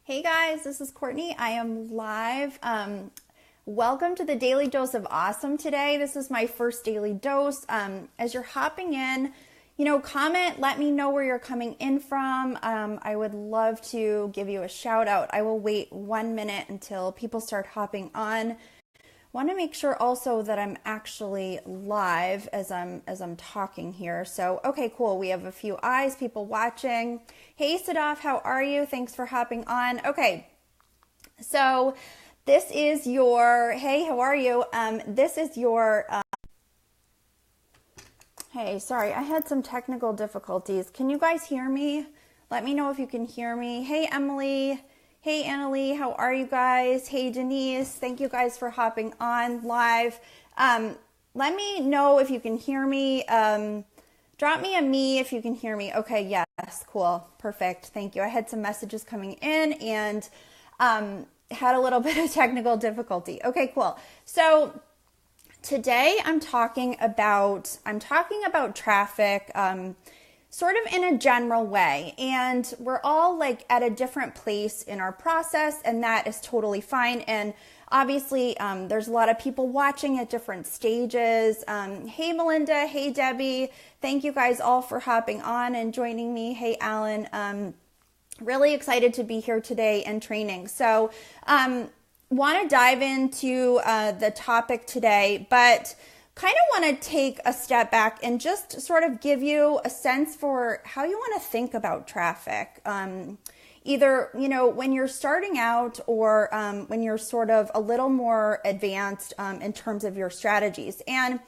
Hey guys, this is Courtney. I am live. Welcome to the Daily Dose of Awesome today. This is my first daily dose. As you're hopping in, comment, let me know where you're coming in from. I would love to give you a shout out. I will wait 1 minute until people start hopping on. Want to make sure also that I'm actually live as I'm talking here. So, okay, cool. We have a few eyes, people watching. Hey, Sadaf, how are you? Thanks for hopping on. Okay, so this is your, hey, how are you? This is your, hey, sorry, I had some technical difficulties. Can you guys hear me? Let me know if you can hear me. Hey, Emily. Hey, Annalie, how are you guys? Hey, Denise, thank you guys for hopping on live. Let me know if you can hear me. Drop me a me if you can hear me. Okay, yes, cool, perfect, thank you. I had some messages coming in and had a little bit of technical difficulty. Okay, cool. So today I'm talking about traffic. Sort of in a general way, and we're all like at a different place in our process, and that is totally fine. And obviously there's a lot of people watching at different stages. Hey Melinda, hey Debbie, thank you guys all for hopping on and joining me. Hey Alan, really excited to be here today and training. So want to dive into the topic today, but kind of want to take a step back and just sort of give you a sense for how you want to think about traffic. Either, when you're starting out or when you're sort of a little more advanced in terms of your strategies. And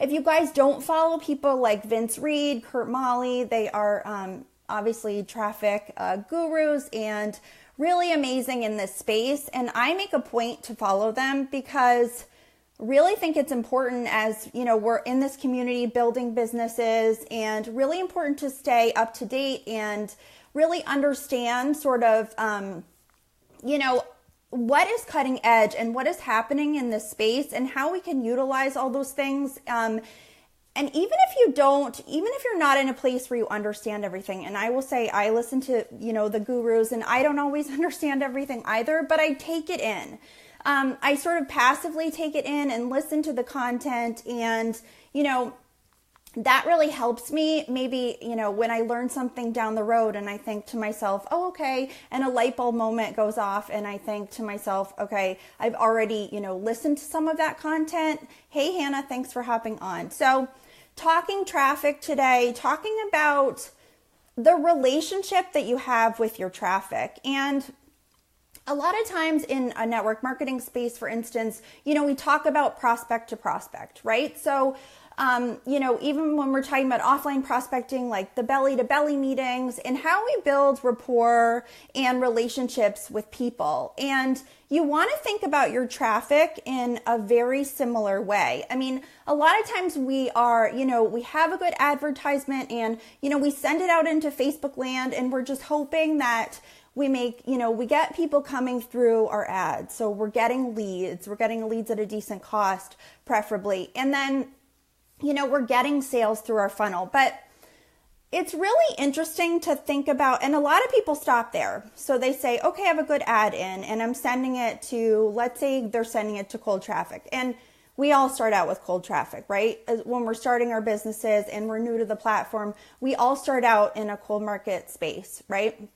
if you guys don't follow people like Vince Reed, Kurt Molly, they are obviously traffic gurus and really amazing in this space. And I make a point to follow them because really think it's important as, we're in this community building businesses, and really important to stay up to date and really understand sort of, what is cutting edge and what is happening in this space and how we can utilize all those things. And even if you're not in a place where you understand everything, and I will say I listen to, the gurus, and I don't always understand everything either, but I take it in. I sort of passively take it in and listen to the content, and, that really helps me maybe, when I learn something down the road and I think to myself, oh, okay, and a light bulb moment goes off and I think to myself, okay, I've already, listened to some of that content. Hey, Hannah, thanks for hopping on. So talking traffic today, talking about the relationship that you have with your traffic. And a lot of times in a network marketing space, for instance, we talk about prospect to prospect, right? So, even when we're talking about offline prospecting, like the belly to belly meetings and how we build rapport and relationships with people. And you want to think about your traffic in a very similar way. I mean, a lot of times we are, we have a good advertisement and, we send it out into Facebook land, and we're just hoping that we get people coming through our ads. So we're getting leads at a decent cost, preferably. And then, we're getting sales through our funnel. But it's really interesting to think about, and a lot of people stop there. So they say, okay, I have a good ad in, and I'm sending it to, let's say they're sending it to cold traffic. And we all start out with cold traffic, right? When we're starting our businesses and we're new to the platform, we all start out in a cold market space, right?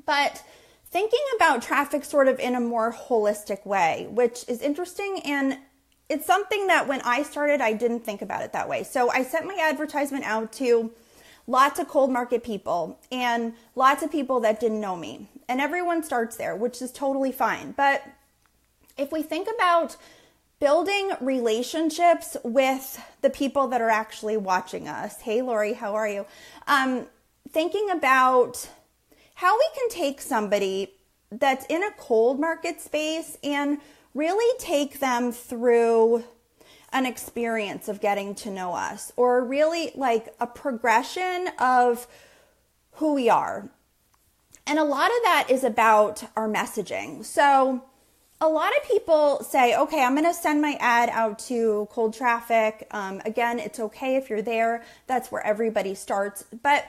But thinking about traffic sort of in a more holistic way, which is interesting, and it's something that when I started, I didn't think about it that way. So I sent my advertisement out to lots of cold market people and lots of people that didn't know me. And everyone starts there, which is totally fine. But if we think about building relationships with the people that are actually watching us, hey Lori, how are you? Thinking about how we can take somebody that's in a cold market space and really take them through an experience of getting to know us, or really like a progression of who we are. And a lot of that is about our messaging. So a lot of people say, okay, I'm going to send my ad out to cold traffic. Again, it's okay if you're there. That's where everybody starts. But,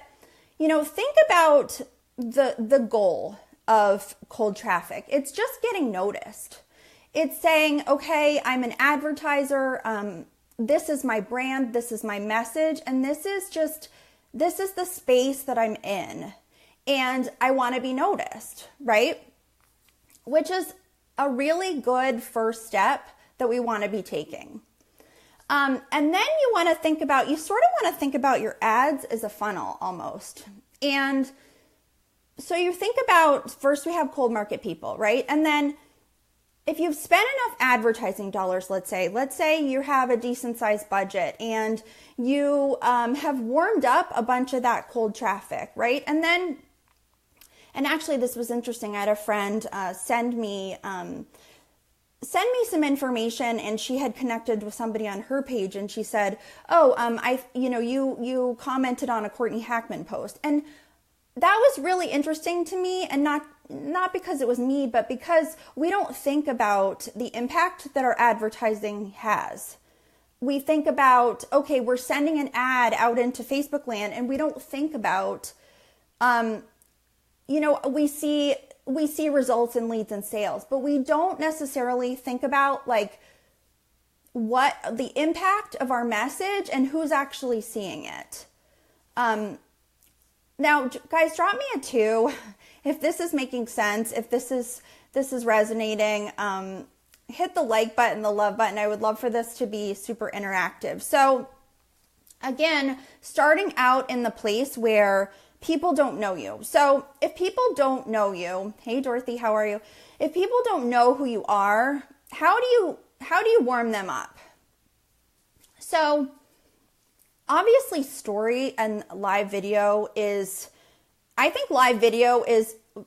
think about the goal of cold traffic. It's just getting noticed. It's saying, okay, I'm an advertiser. This is my brand. This is my message. And this is the space that I'm in. And I want to be noticed, right? Which is a really good first step that we want to be taking. And then you sort of want to think about your ads as a funnel almost. And so you think about, first we have cold market people, right? And then if you've spent enough advertising dollars, let's say you have a decent sized budget and you have warmed up a bunch of that cold traffic, right? And actually this was interesting. I had a friend send me some information, and she had connected with somebody on her page, and she said, you commented on a Courtney Hackman post. And that was really interesting to me, and not because it was me, but because we don't think about the impact that our advertising has. We think about, okay, we're sending an ad out into Facebook land, and we don't think about, we see results in leads and sales, but we don't necessarily think about like what the impact of our message and who's actually seeing it. Now, guys, drop me a 2 if this is making sense, if this is resonating. Hit the like button, the love button. I would love for this to be super interactive. So again, starting out in the place where people don't know you. So if people don't know you, hey Dorothy, how are you? If people don't know who you are, how do you warm them up? So obviously story and live video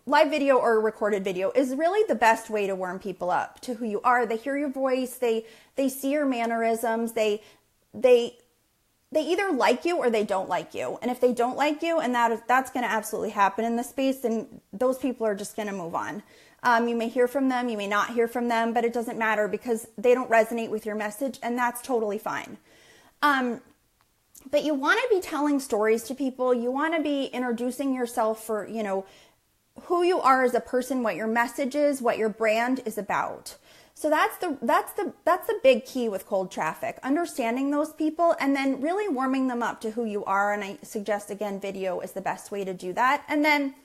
live video or recorded video is really the best way to warm people up to who you are. They hear your voice, they see your mannerisms, they either like you or they don't like you. And if they don't like you, and that's going to absolutely happen in this space, then those people are just going to move on. You may hear from them, you may not hear from them, but it doesn't matter because they don't resonate with your message, and that's totally fine. But you want to be telling stories to people. You want to be introducing yourself for, who you are as a person, what your message is, what your brand is about. So that's the big key with cold traffic, understanding those people and then really warming them up to who you are. And I suggest, again, video is the best way to do that. And then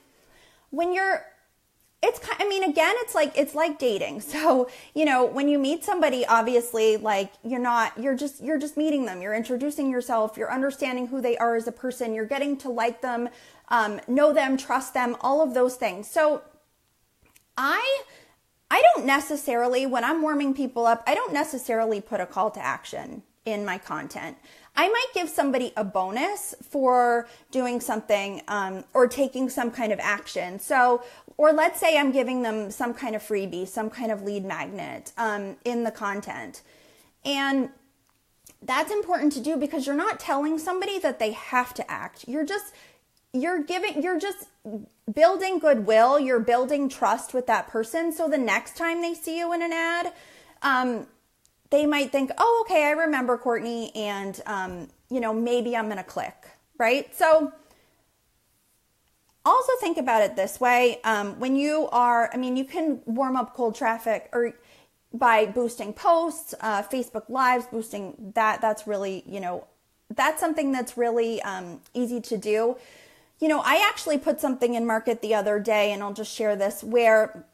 it's like dating. So, when you meet somebody, obviously, like you're just meeting them. You're introducing yourself. You're understanding who they are as a person. You're getting to like them, know them, trust them, all of those things. So I don't necessarily, when I'm warming people up, I don't necessarily put a call to action in my content. I might give somebody a bonus for doing something or taking some kind of action. So, or let's say I'm giving them some kind of freebie, some kind of lead magnet in the content. And that's important to do because you're not telling somebody that they have to act. You're just building goodwill. You're building trust with that person. So the next time they see you in an ad, they might think, oh, okay, I remember Courtney, and, maybe I'm going to click, right? So also think about it this way. When you can warm up cold traffic or by boosting posts, Facebook Lives, boosting that. That's really, that's something that's really easy to do. I actually put something in market the other day, and I'll just share this, where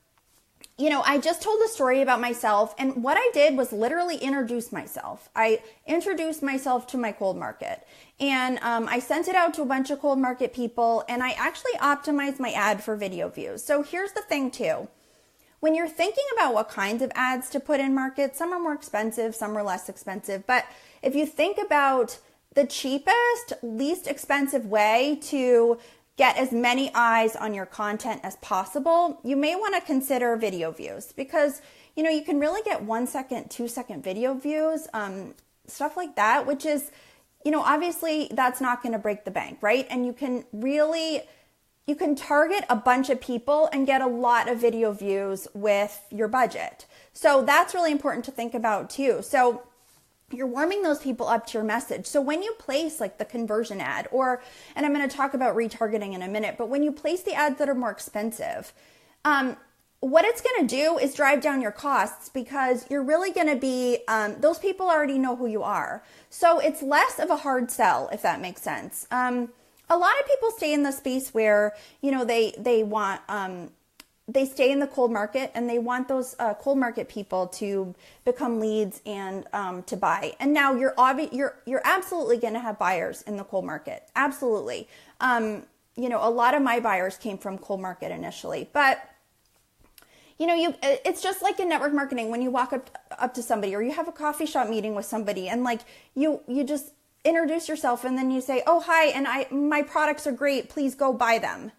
I just told a story about myself, and what I did was literally introduce myself. I introduced myself to my cold market, and I sent it out to a bunch of cold market people, and I actually optimized my ad for video views. So here's the thing too. When you're thinking about what kinds of ads to put in market, some are more expensive, some are less expensive, but if you think about the cheapest, least expensive way to get as many eyes on your content as possible, you may want to consider video views because, you can really get 1 second, 2 second video views, stuff like that, which is, obviously that's not going to break the bank, right? And you can target a bunch of people and get a lot of video views with your budget. So that's really important to think about too. So you're warming those people up to your message. So when you place like the conversion ad and I'm going to talk about retargeting in a minute, but when you place the ads that are more expensive, What it's going to do is drive down your costs because you're really going to be, those people already know who you are. So it's less of a hard sell, if that makes sense. A lot of people stay in the space where, they want, they stay in the cold market and they want those cold market people to become leads and to buy. And now you're absolutely going to have buyers in the cold market. Absolutely. A lot of my buyers came from cold market initially, but it's just like in network marketing when you walk up to somebody or you have a coffee shop meeting with somebody and like you just introduce yourself and then you say, oh, hi, and my products are great. Please go buy them.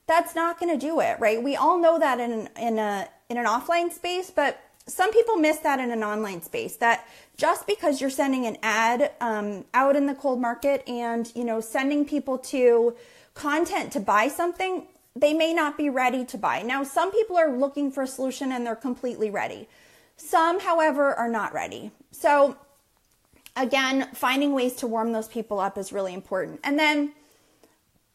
That's not going to do it, right? We all know that in an offline space, but some people miss that in an online space, that just because you're sending an ad out in the cold market and, sending people to content to buy something, they may not be ready to buy. Now, some people are looking for a solution and they're completely ready. Some, however, are not ready. So again, finding ways to warm those people up is really important. And then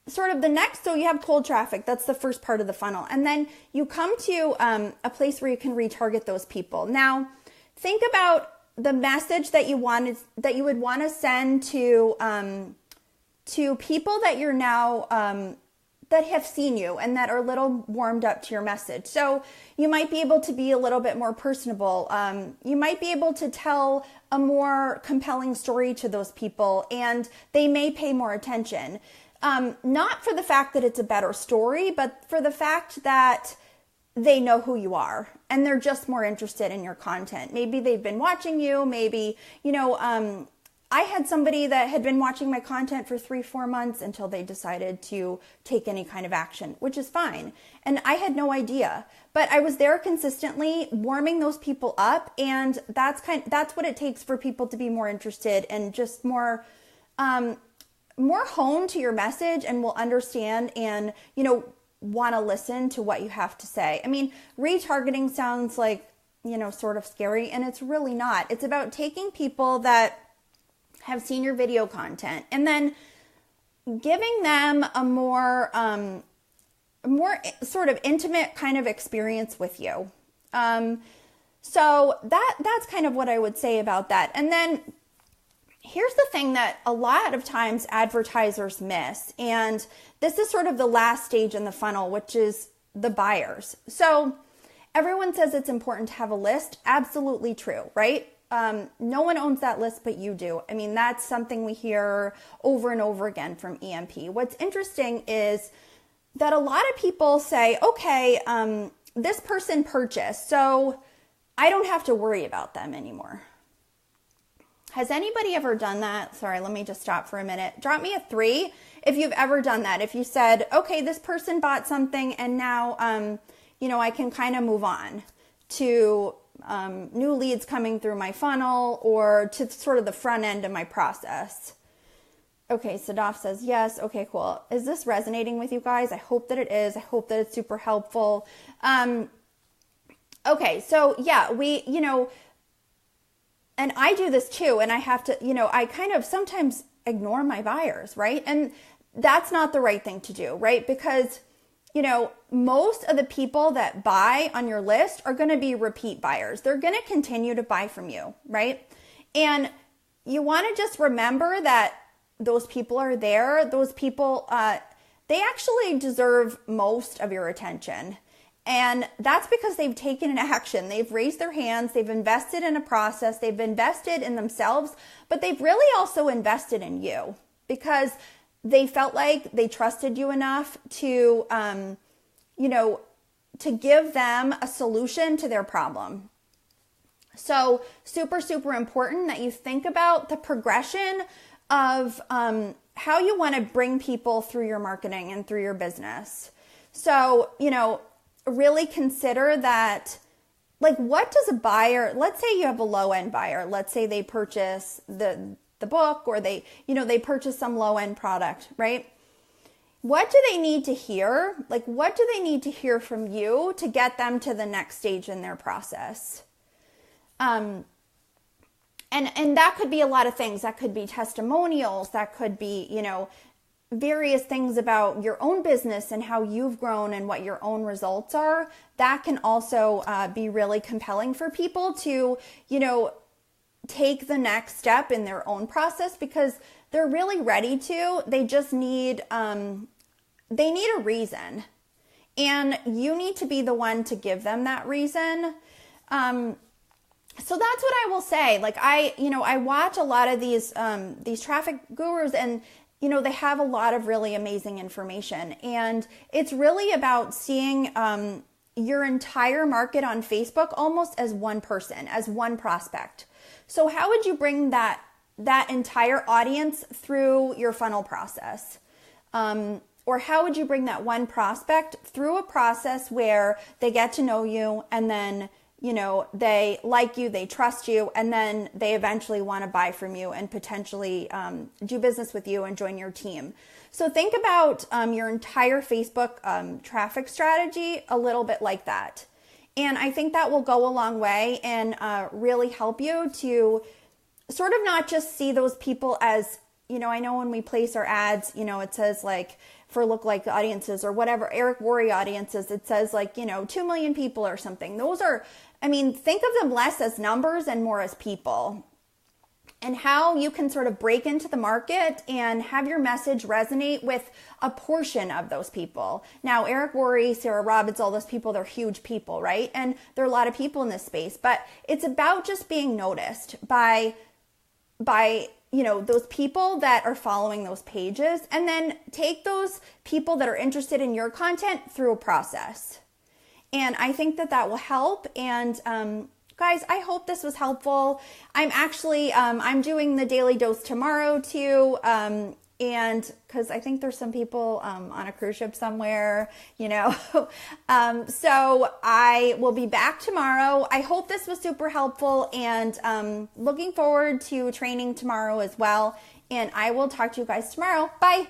sort of the next, so you have cold traffic. That's the first part of the funnel. And then you come to a place where you can retarget those people. Now, think about the message that you would want to send to people that you're now that have seen you and that are a little warmed up to your message. So you might be able to be a little bit more personable. You might be able to tell a more compelling story to those people and they may pay more attention. Not for the fact that it's a better story, but for the fact that they know who you are and they're just more interested in your content. Maybe they've been watching you, maybe, I had somebody that had been watching my content for 3-4 months until they decided to take any kind of action, which is fine. And I had no idea, but I was there consistently warming those people up. And that's what it takes for people to be more interested and just more honed to your message and will understand and, want to listen to what you have to say. I mean, retargeting sounds like, sort of scary, and it's really not. It's about taking people that have seen your video content and then giving them a more sort of intimate kind of experience with you. So that's kind of what I would say about that. And then here's the thing that a lot of times advertisers miss, and this is sort of the last stage in the funnel, which is the buyers. So everyone says it's important to have a list. Absolutely true, right? No one owns that list but you do. I mean, that's something we hear over and over again from EMP. What's interesting is that a lot of people say, okay, this person purchased, so I don't have to worry about them anymore. Has anybody ever done that? Sorry, let me just stop for a minute. Drop me a 3 if you've ever done that. If you said, okay, this person bought something and now, I can kind of move on to new leads coming through my funnel or to sort of the front end of my process. Okay, Sadaf says yes. Okay, cool. Is this resonating with you guys? I hope that it is. I hope that it's super helpful. Okay, so yeah, and I do this too, and I have to, I kind of sometimes ignore my buyers, right? And that's not the right thing to do, right? Because most of the people that buy on your list are going to be repeat buyers. They're going to continue to buy from you, right? And you want to just remember that those people are there. Those people, they actually deserve most of your attention. And that's because they've taken an action. They've raised their hands. They've invested in a process. They've invested in themselves, but they've really also invested in you because they felt like they trusted you enough to, to give them a solution to their problem. So super, super important that you think about the progression of how you want to bring people through your marketing and through your business. So, really consider that, like, what does a buyer, let's say you have a low end buyer, let's say they purchase the book or they purchase some low end product, right? What do they need to hear? Like, what do they need to hear from you to get them to the next stage in their process? And that could be a lot of things. That could be testimonials. That could be, various things about your own business and how you've grown and what your own results are, that can also be really compelling for people to, take the next step in their own process, because they're really ready to. They just need, they need a reason. And you need to be the one to give them that reason. So that's what I will say. Like I watch a lot of these traffic gurus, and they have a lot of really amazing information. And it's really about seeing your entire market on Facebook almost as one person, as one prospect. So how would you bring that entire audience through your funnel process? Or how would you bring that one prospect through a process where they get to know you, and then, they like you, they trust you, and then they eventually want to buy from you and potentially do business with you and join your team. So think about your entire Facebook traffic strategy a little bit like that. And I think that will go a long way and really help you to sort of not just see those people as, I know when we place our ads, it says like for lookalike audiences or whatever, Eric Worre audiences, it says like, 2 million people or something. Those are, think of them less as numbers and more as people. And how you can sort of break into the market and have your message resonate with a portion of those people. Now, Eric Worre, Sarah Robbins, all those people, they're huge people, right? And there are a lot of people in this space, but it's about just being noticed by those people that are following those pages, and then take those people that are interested in your content through a process. And I think that will help. And, guys, I hope this was helpful. I'm actually, I'm doing the Daily Dose tomorrow too. And because I think there's some people on a cruise ship somewhere, so I will be back tomorrow. I hope this was super helpful, and looking forward to training tomorrow as well. And I will talk to you guys tomorrow. Bye.